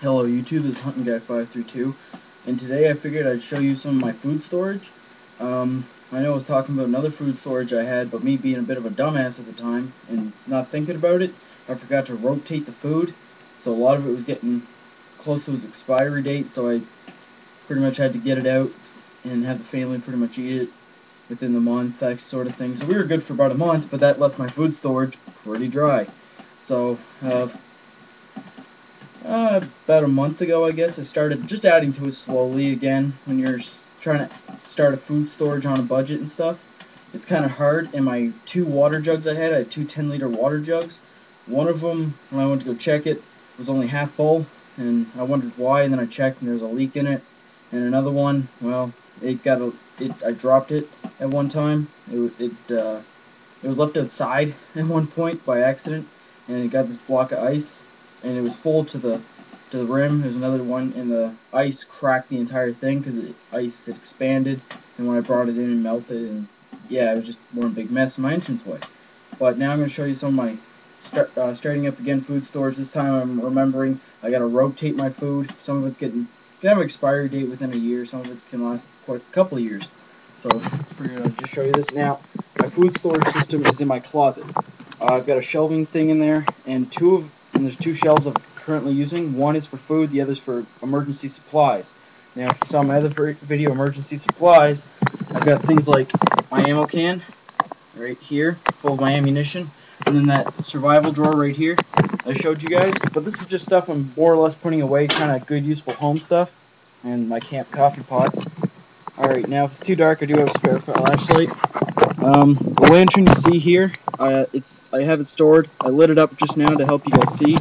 Hello YouTube, this is Hunting Guy 532, and today I figured I'd show you some of my food storage. I know I was talking about another food storage I had, but me being a bit of a dumbass at the time and not thinking about it, I forgot to rotate the food, so a lot of it was getting close to its expiry date, so I pretty much had to get it out and have the family pretty much eat it within the month, that sort of thing. So we were good for about a month, but that left my food storage pretty dry. So, about a month ago, I guess, I started just adding to it slowly again. When you're trying to start a food storage on a budget and stuff, it's kind of hard. And my two water jugs I had two 10-liter water jugs. One of them, when I went to go check it, was only half full, and I wondered why, and then I checked and there was a leak in it. And another one, well, I dropped it at one time. It was left outside at one point by accident, and it got this block of ice, and it was full to the rim. There's another one, and the ice cracked the entire thing because the ice had expanded, and when I brought it in, it melted, and yeah, it was just one big mess in my entranceway. But now I'm going to show you some of my starting up again food storage. This time I'm remembering I got to rotate my food. Some of it's can have an expiry date within a year. Some of it can last quite a couple of years. So we're going to just show you this now. My food storage system is in my closet. I've got a shelving thing in there, and there's two shelves I'm currently using. One is for food, the other's for emergency supplies. Now, if you saw my other video, emergency supplies, I've got things like my ammo can right here, full of my ammunition, and then that survival drawer right here I showed you guys. But this is just stuff I'm more or less putting away, kind of good, useful home stuff, and my camp coffee pot. Alright, now if it's too dark, I do have a spare flashlight. The lantern you see here, I have it stored. I lit it up just now to help you guys see.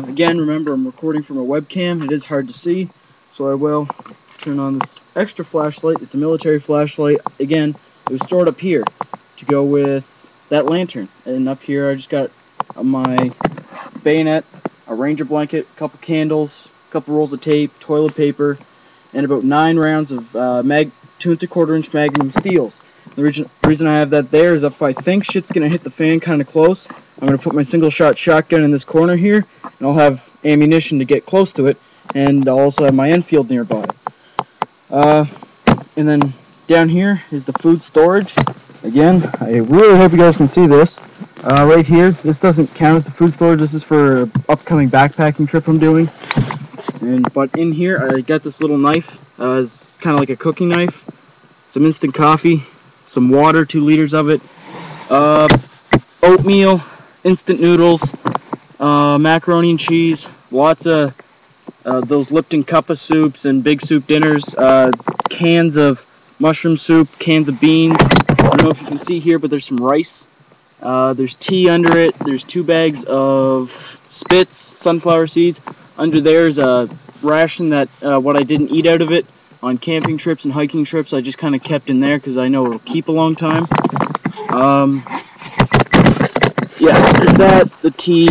Again, remember I'm recording from a webcam. It is hard to see, so I will turn on this extra flashlight. It's a military flashlight. Again, it was stored up here to go with that lantern. And up here I just got my bayonet, a ranger blanket, a couple candles, a couple rolls of tape, toilet paper, and about 9 rounds of 2 3/4 inch Magnum steels. The reason I have that there is if I think shit's going to hit the fan kind of close, I'm going to put my single shot shotgun in this corner here, and I'll have ammunition to get close to it, and I'll also have my Enfield nearby. And then down here is the food storage. Again, I really hope you guys can see this. Right here, this doesn't count as the food storage. This is for an upcoming backpacking trip I'm doing. But in here, I got this little knife. It's kind of like a cooking knife. Some instant coffee, some water, 2 liters of it, oatmeal, instant noodles, macaroni and cheese, lots of those Lipton Cuppa soups and big soup dinners, cans of mushroom soup, cans of beans. I don't know if you can see here, but there's some rice. There's tea under it. There's 2 bags of Spitz, sunflower seeds. Under there's a ration that what I didn't eat out of it on camping trips and hiking trips, I just kind of kept in there because I know it'll keep a long time. Yeah, there's that, the tea,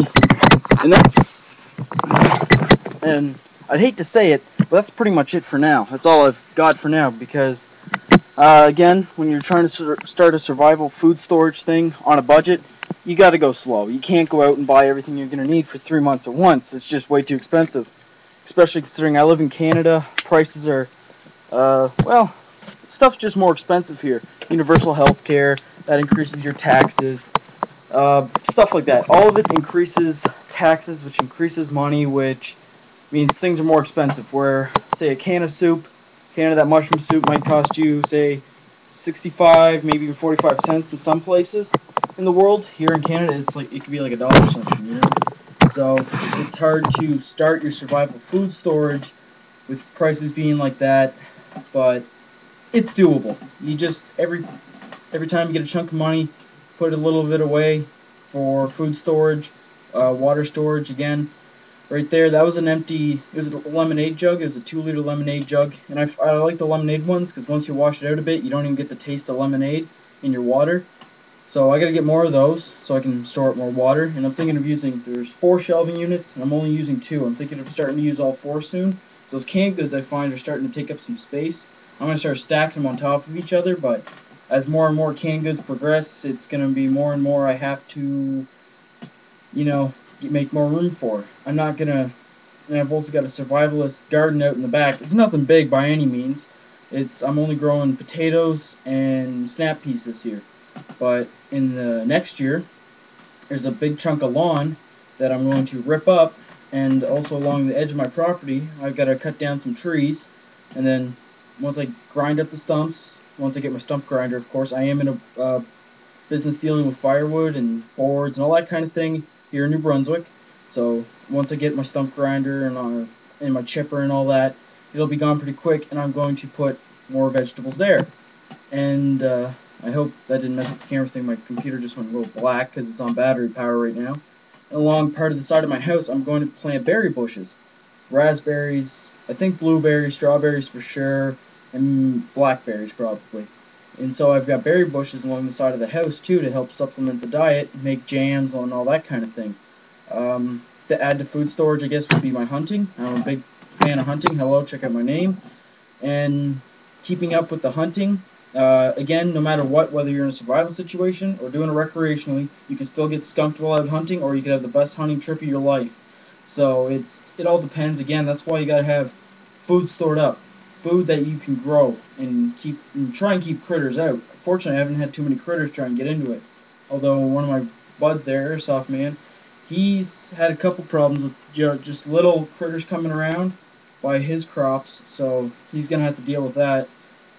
and I'd hate to say it, but that's pretty much it for now. That's all I've got for now because, again, when you're trying to start a survival food storage thing on a budget, you got to go slow. You can't go out and buy everything you're going to need for 3 months at once. It's just way too expensive, especially considering I live in Canada. Prices are well, stuff's just more expensive here. Universal health care, that increases your taxes, stuff like that. All of it increases taxes, which increases money, which means things are more expensive. Where, say, a can of that mushroom soup might cost you, say, 65, maybe even 45 cents in some places in the world. Here in Canada, it could be like $1 or something, you know? So, it's hard to start your survival food storage with prices being like that. But it's doable. You just every time you get a chunk of money, put a little bit away for food storage, water storage. Again, right there, that was it was a lemonade jug. It was a 2-liter lemonade jug, and I like the lemonade ones because once you wash it out a bit, you don't even get the taste of lemonade in your water. So I gotta get more of those so I can store up more water. And I'm thinking of there's 4 shelving units, and I'm only using 2. I'm thinking of starting to use all 4 soon. Those canned goods I find are starting to take up some space. I'm going to start stacking them on top of each other, but as more and more canned goods progress, it's going to be more and more I have to, make more room for. I'm not going to and I've also got a survivalist garden out in the back. It's nothing big by any means. I'm only growing potatoes and snap peas this year. But in the next year, there's a big chunk of lawn that I'm going to rip up, and also along the edge of my property, I've got to cut down some trees, and then once I grind up the stumps, once I get my stump grinder, of course, I am in a business dealing with firewood and boards and all that kind of thing here in New Brunswick. So once I get my stump grinder and my chipper and all that, it'll be gone pretty quick, and I'm going to put more vegetables there. And I hope that didn't mess up the camera thing. My computer just went a little black because it's on battery power right now. And along part of the side of my house, I'm going to plant berry bushes. Raspberries, I think blueberries, strawberries for sure, and blackberries probably. And so I've got berry bushes along the side of the house too to help supplement the diet, make jams and all that kind of thing. To add to food storage, I guess, would be my hunting. I'm a big fan of hunting. Hello, check out my name. And keeping up with the hunting. Again, no matter what, whether you're in a survival situation or doing it recreationally, you can still get skunked while out hunting, or you could have the best hunting trip of your life. So it all depends. Again, that's why you gotta have food stored up, food that you can grow and try and keep critters out. Fortunately, I haven't had too many critters try and get into it. Although one of my buds there, Airsoft Man, he's had a couple problems with just little critters coming around by his crops, so he's gonna have to deal with that.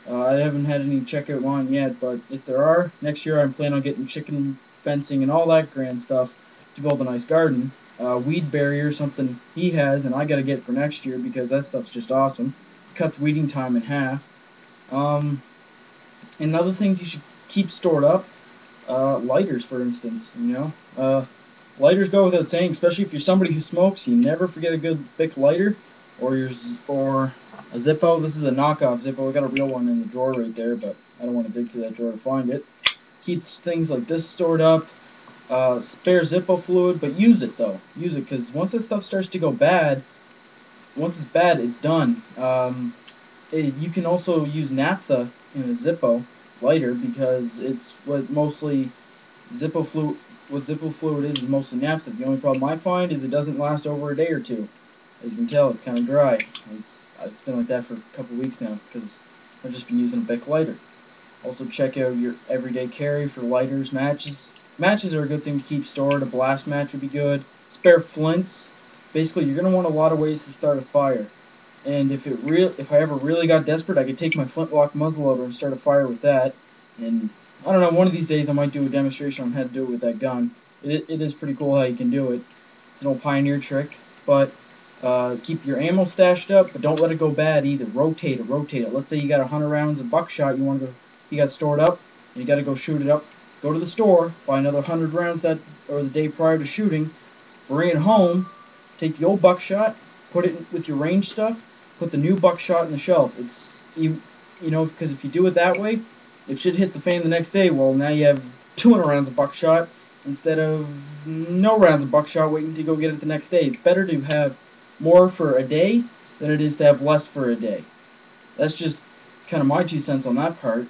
I haven't had any checkout on yet, but if there are, next year I'm planning on getting chicken fencing and all that grand stuff to build a nice garden. Weed barrier, something he has, and I gotta get for next year because that stuff's just awesome. Cuts weeding time in half. And other things you should keep stored up, lighters, for instance. Lighters go without saying, especially if you're somebody who smokes. You never forget a good Bic lighter, or a Zippo. This is a knockoff Zippo. I got a real one in the drawer right there, but I don't want to dig through that drawer to find it. Keeps things like this stored up. Spare Zippo fluid, but use it though. Use it, because once that stuff starts to go bad, once it's bad, it's done. You can also use naphtha in a Zippo lighter because it's Zippo fluid. What Zippo fluid is mostly naphtha. The only problem I find is it doesn't last over a day or two. As you can tell, it's kind of dry. It's been like that for a couple weeks now because I've just been using a Bic lighter. Also check out your everyday carry for lighters, matches. Matches are a good thing to keep stored. A blast match would be good. Spare flints. Basically, you're going to want a lot of ways to start a fire. And if I ever really got desperate, I could take my flintlock muzzleloader and start a fire with that. And I don't know, one of these days I might do a demonstration on how to do it with that gun. It is pretty cool how you can do it. It's an old pioneer trick. But keep your ammo stashed up, but don't let it go bad either. Rotate it. Let's say you got 100 rounds of buckshot you got stored up, and you got to go shoot it up. Go to the store, buy another 100 rounds the day prior to shooting, bring it home, take the old buckshot, put it with your range stuff, put the new buckshot in the shelf. Because if you do it that way, if shit hit the fan the next day, well, now you have 200 rounds of buckshot instead of no rounds of buckshot waiting to go get it the next day. It's better to have more for a day than it is to have less for a day. That's just kind of my 2 cents on that part.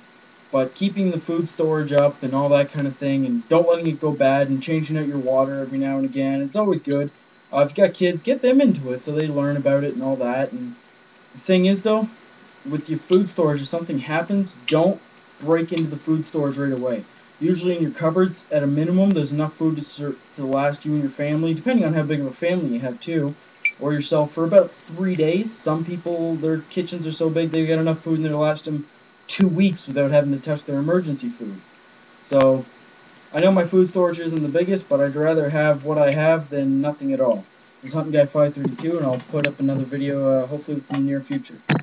But keeping the food storage up and all that kind of thing, and don't letting it go bad, and changing out your water every now and again, it's always good. If you got kids, get them into it so they learn about it and all that. And the thing is, though, with your food storage, if something happens, don't break into the food storage right away. Usually in your cupboards, at a minimum, there's enough food to last you and your family, depending on how big of a family you have too, or yourself, for about 3 days. Some people, their kitchens are so big they've got enough food in there to last them 2 weeks without having to touch their emergency food. So I know my food storage isn't the biggest, but I'd rather have what I have than nothing at all. This is Hunting Guy 532, and I'll put up another video hopefully within the near future.